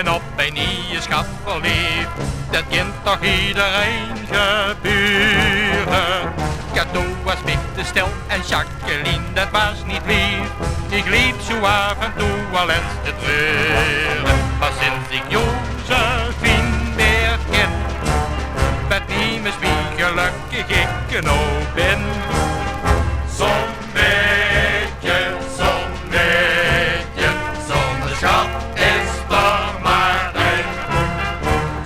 op een nieuwe schat verliefd. Dat kind toch iedereen gebeuren. Cadeau was te stil en Jacqueline, dat was niet lief. Ik liep zo af en toe al eens te treuren. Maar sinds ik Josephine weer ken, met niet meer wie gelukkig ik nou ben. Zo'n beetje, zonder schat is er maar één.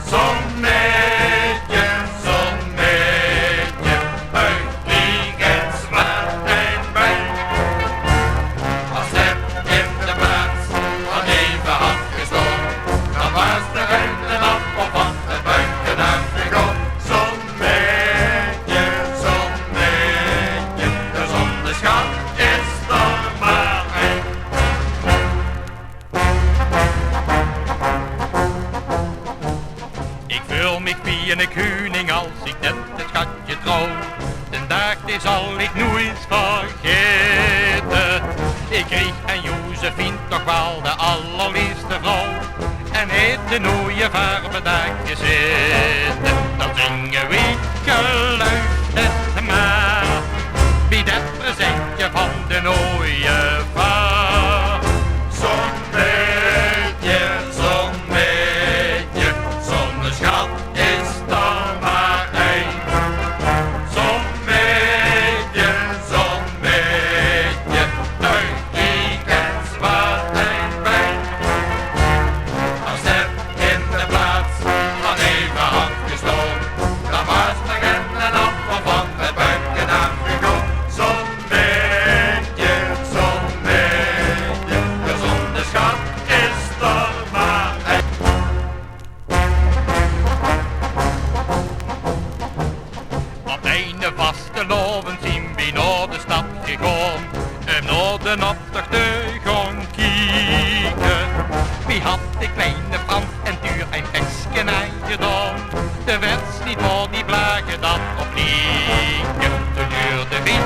Zo'n beetje, uit vliegens maar één been. Als het in de plaats van even had gestaan, dan was de ruimte op van de buitenaf gegaan. Zo'n beetje, zonder schat is er maar één. Ik voel me wie een koning als ik net het schatje trouw. De dag die zal ik nooit vergeten. Ik kreeg aan Josephine toch wel de allerliefste vrouw. En heeft de mooie verbedag gezeten. Dan zingen we geluisterd maar. Wie dat presentje van de mooie vrouw. Zo'n beetje, zonder schat is er maar één. Zo'n beetje, uit vliegens maar één been. Als het in de plaats van even had gestaan, dan was de gent en appel van het buikje afgegaan. Zo'n beetje, zonder schat is er maar één. Op een vastelovend zien we naar de stad gegaan, om naar de optocht te gaan kijken. Wie had de kleine Frans en Tuur een pesken aangedaan? De wens niet voor die blagen dat op lieken. Toen duurde wie